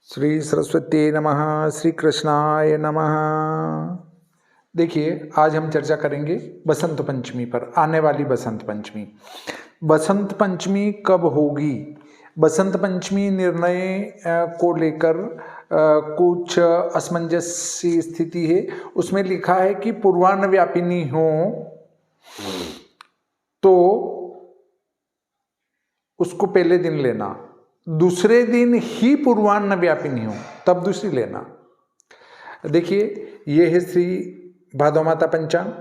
श्री सरस्वती नमः। श्री कृष्णाय नमः। देखिए, आज हम चर्चा करेंगे बसंत पंचमी पर। आने वाली बसंत पंचमी, बसंत पंचमी कब होगी? बसंत पंचमी निर्णय को लेकर कुछ असमंजस स्थिति है। उसमें लिखा है कि पूर्वान्न व्यापिनी हो तो उसको पहले दिन लेना, दूसरे दिन ही पूर्वान्न व्यापिनी हो तब दूसरी लेना। देखिए, ये है श्री भादो माता पंचांग।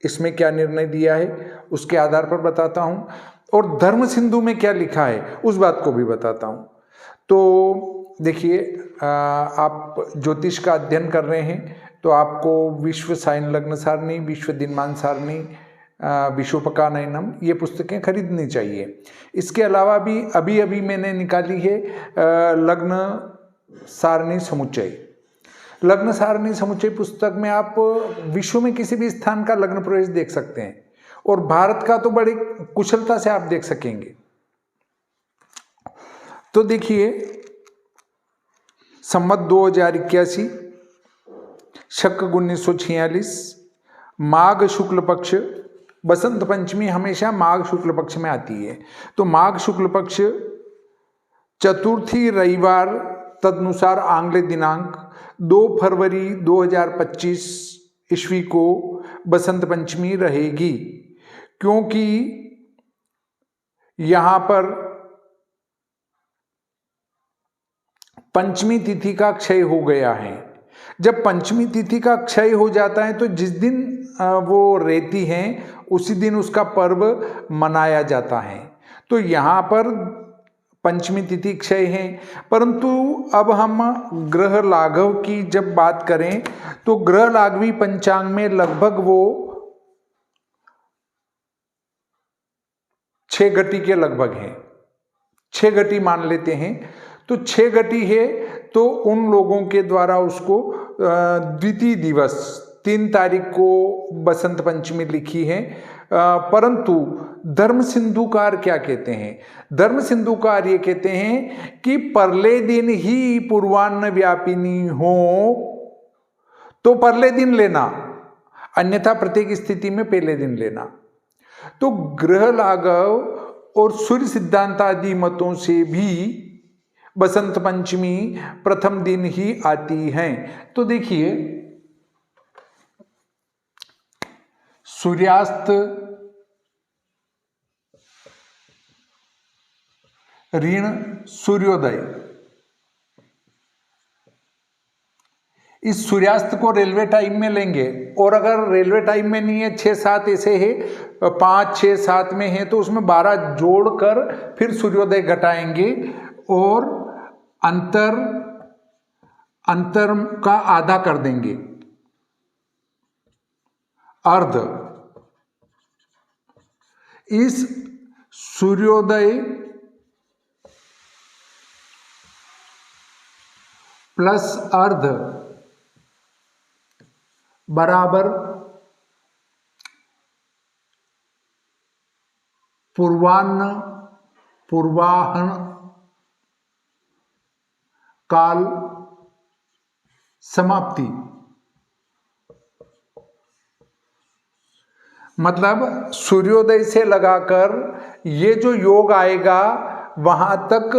इसमें क्या निर्णय दिया है उसके आधार पर बताता हूँ, और धर्म सिंधु में क्या लिखा है उस बात को भी बताता हूँ। तो देखिए, आप ज्योतिष का अध्ययन कर रहे हैं तो आपको विश्व साइन लग्न सारणी, विश्व दिनमान सारणी, विशोपकानयनम, ये पुस्तकें खरीदनी चाहिए। इसके अलावा भी अभी मैंने निकाली है लग्न सारणी समुच्चय। लग्न सारणी समुच्चय पुस्तक में आप विश्व में किसी भी स्थान का लग्न प्रवेश देख सकते हैं, और भारत का तो बड़ी कुशलता से आप देख सकेंगे। तो देखिए, संवत 2081, शक 1946, माघ शुक्ल पक्ष। बसंत पंचमी हमेशा माघ शुक्ल पक्ष में आती है। तो माघ शुक्ल पक्ष चतुर्थी रविवार, तदनुसार आंग्ल दिनांक 2 फरवरी 2025 ईस्वी को बसंत पंचमी रहेगी, क्योंकि यहां पर पंचमी तिथि का क्षय हो गया है। जब पंचमी तिथि का क्षय हो जाता है तो जिस दिन वो रहती हैं उसी दिन उसका पर्व मनाया जाता है। तो यहाँ पर पंचमी तिथि क्षय है। परंतु अब हम ग्रह लाघव की जब बात करें तो ग्रह लाघवी पंचांग में लगभग वो 6 घटी के लगभग हैं। 6 घटी मान लेते हैं। तो 6 घटी है तो उन लोगों के द्वारा उसको द्वितीय दिवस 3 तारीख को बसंत पंचमी लिखी है। परंतु धर्म सिंधुकार क्या कहते हैं? धर्म सिंधुकार ये कहते हैं कि परले दिन ही पूर्वान्न व्यापिनी हो तो परले दिन लेना, अन्यथा प्रत्येक स्थिति में पहले दिन लेना। तो ग्रह लाघव और सूर्य सिद्धांत आदि मतों से भी बसंत पंचमी प्रथम दिन ही आती है। तो देखिए, सूर्यास्त, ऋण सूर्योदय, इस सूर्यास्त को रेलवे टाइम में लेंगे, और अगर रेलवे टाइम में नहीं है, 6-7 ऐसे है, 5-6-7 में है, तो उसमें 12 जोड़कर फिर सूर्योदय घटाएंगे और अंतर का आधा कर देंगे, अर्ध। इस सूर्योदय प्लस अर्ध बराबर पूर्वाहन काल समाप्ति। मतलब सूर्योदय से लगाकर ये जो योग आएगा वहां तक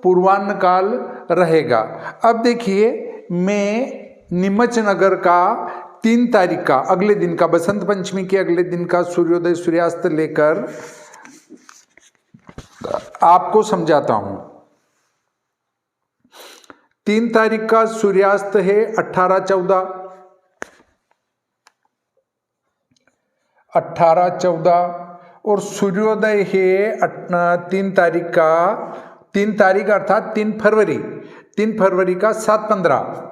पूर्वान्न काल रहेगा। अब देखिए, मैं नीमच नगर का 3 तारीख का अगले दिन का, बसंत पंचमी के अगले दिन का सूर्योदय सूर्यास्त लेकर आपको समझाता हूं। 3 तारीख का सूर्यास्त है 18-14, और सूर्योदय है 3 तारीख का, 3 तारीख अर्थात 3 फरवरी का 7-15।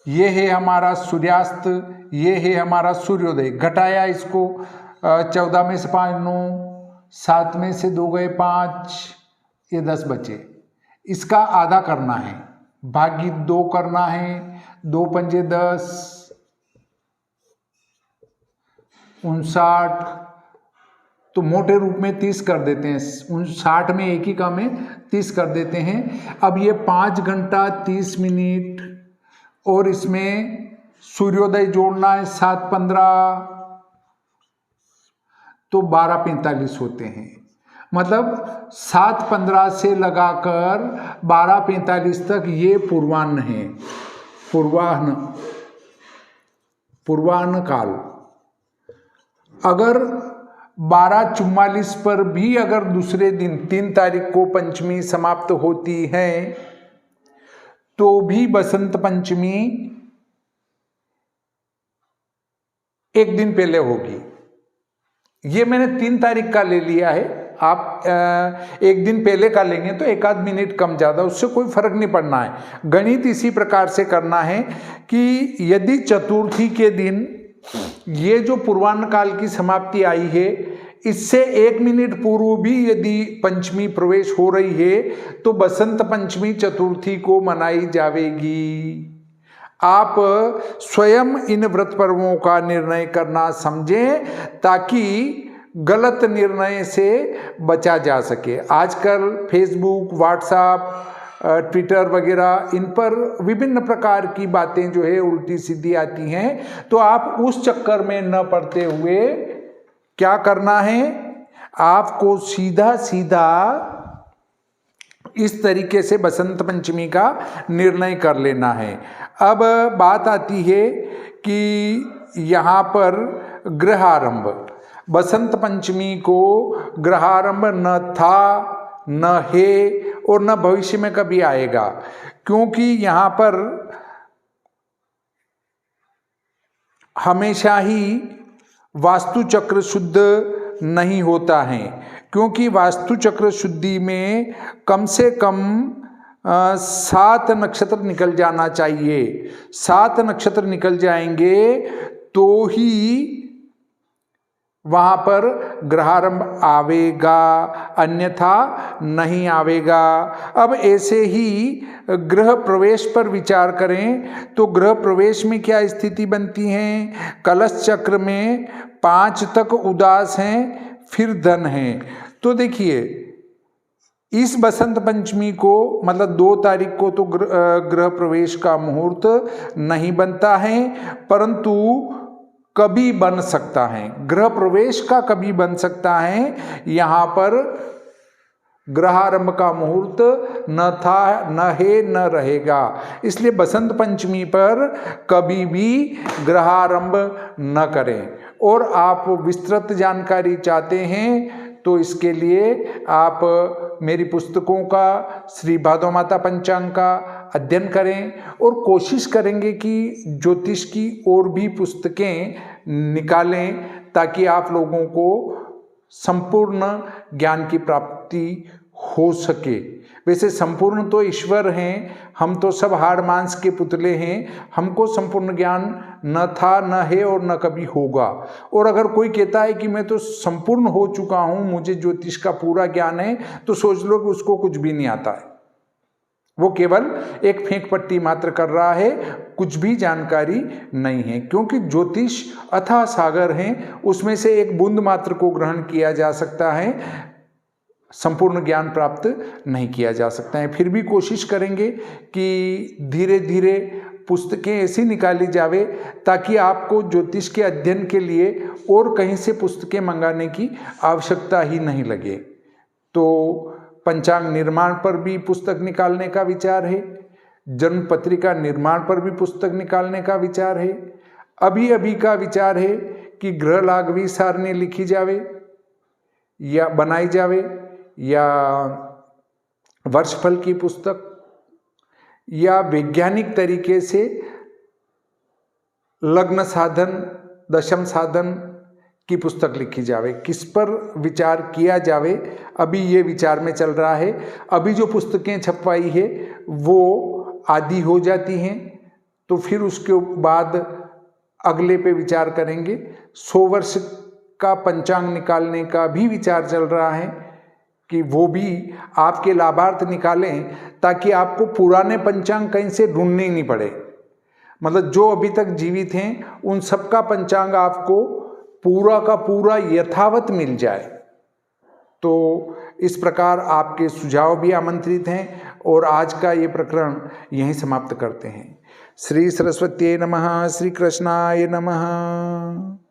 ये है हमारा सूर्यास्त, ये है हमारा सूर्योदय। घटाया इसको, 14 में से 5 9, 7 में से 2 गए 5, ये 10 बचे। इसका आधा करना है, भागी 2 करना है, 2 पंजे 10, 59, तो मोटे रूप में 30 कर देते हैं, उन 60 में एक ही काम है, 30 कर देते हैं। अब ये 5 घंटा 30 मिनट और इसमें सूर्योदय जोड़ना है 7:15, तो 12:45 होते हैं। मतलब 7:15 से लगाकर 12:45 तक ये पूर्वाह्न है, पूर्वाह्न काल। अगर 12:44 पर भी अगर दूसरे दिन 3 तारीख को पंचमी समाप्त होती है तो भी बसंत पंचमी एक दिन पहले होगी। ये मैंने 3 तारीख का ले लिया है, आप एक दिन पहले का लेंगे तो 1 आध मिनट कम ज़्यादा उससे कोई फर्क नहीं पड़ना है। गणित इसी प्रकार से करना है कि यदि चतुर्थी के दिन ये जो पूर्वाह्न काल की समाप्ति आई है, इससे 1 मिनट पूर्व भी यदि पंचमी प्रवेश हो रही है तो बसंत पंचमी चतुर्थी को मनाई जाएगी। आप स्वयं इन व्रत पर्वों का निर्णय करना समझें ताकि गलत निर्णय से बचा जा सके। आजकल फेसबुक, व्हाट्सएप, ट्विटर वगैरह इन पर विभिन्न प्रकार की बातें जो है उल्टी सीधी आती हैं, तो आप उस चक्कर में न पड़ते हुए क्या करना है, आपको सीधा सीधा इस तरीके से बसंत पंचमी का निर्णय कर लेना है। अब बात आती है कि यहाँ पर ग्रहारंभ, बसंत पंचमी को ग्रहारंभ न था, न है और न भविष्य में कभी आएगा, क्योंकि यहाँ पर हमेशा ही वास्तु चक्र शुद्ध नहीं होता है, क्योंकि वास्तु चक्र शुद्धि में कम से कम 7 नक्षत्र निकल जाना चाहिए। 7 नक्षत्र निकल जाएंगे तो ही वहाँ पर ग्रहारंभ आवेगा, अन्यथा नहीं आवेगा। अब ऐसे ही ग्रह प्रवेश पर विचार करें तो ग्रह प्रवेश में क्या स्थिति बनती है, कलश चक्र में 5 तक उदास हैं, फिर धन है। तो देखिए इस बसंत पंचमी को मतलब 2 तारीख को तो ग्रह प्रवेश का मुहूर्त नहीं बनता है, परंतु कभी बन सकता है, ग्रह प्रवेश का कभी बन सकता है। यहाँ पर ग्रहारंभ का मुहूर्त न था, न है, न रहेगा, इसलिए बसंत पंचमी पर कभी भी ग्रहारंभ न करें। और आप विस्तृत जानकारी चाहते हैं तो इसके लिए आप मेरी पुस्तकों का, श्री भादो माता पंचांग का अध्ययन करें और कोशिश करेंगे कि ज्योतिष की और भी पुस्तकें निकालें ताकि आप लोगों को संपूर्ण ज्ञान की प्राप्ति हो सके। वैसे संपूर्ण तो ईश्वर हैं, हम तो सब हाड़ मांस के पुतले हैं, हमको संपूर्ण ज्ञान न था, न है और न कभी होगा। और अगर कोई कहता है कि मैं तो संपूर्ण हो चुका हूँ, मुझे ज्योतिष का पूरा ज्ञान है, तो सोच लो कि उसको कुछ भी नहीं आता है, वो केवल एक फेंक पट्टी मात्र कर रहा है, कुछ भी जानकारी नहीं है। क्योंकि ज्योतिष अथाह सागर हैं, उसमें से एक बूंद मात्र को ग्रहण किया जा सकता है, संपूर्ण ज्ञान प्राप्त नहीं किया जा सकता है। फिर भी कोशिश करेंगे कि धीरे धीरे पुस्तकें ऐसी निकाली जावे ताकि आपको ज्योतिष के अध्ययन के लिए और कहीं से पुस्तकें मंगाने की आवश्यकता ही नहीं लगे। तो पंचांग निर्माण पर भी पुस्तक निकालने का विचार है, जन्म पत्रिका निर्माण पर भी पुस्तक निकालने का विचार है। अभी अभी का विचार है कि ग्रह लाघवी सारणी लिखी जावे या बनाई जावे, या वर्षफल की पुस्तक, या वैज्ञानिक तरीके से लग्न साधन, दशम साधन की पुस्तक लिखी जावे। किस पर विचार किया जावे, अभी ये विचार में चल रहा है। अभी जो पुस्तकें छपवाई है वो आधी हो जाती हैं तो फिर उसके बाद अगले पे विचार करेंगे। 100 वर्ष का पंचांग निकालने का भी विचार चल रहा है कि वो भी आपके लाभार्थ निकालें ताकि आपको पुराने पंचांग कहीं से ढूंढने ही नहीं पड़े। मतलब जो अभी तक जीवित हैं उन सबका पंचांग आपको पूरा का पूरा यथावत मिल जाए। तो इस प्रकार आपके सुझाव भी आमंत्रित हैं और आज का ये प्रकरण यहीं समाप्त करते हैं। श्री सरस्वती नमः। श्री कृष्णाय नमः।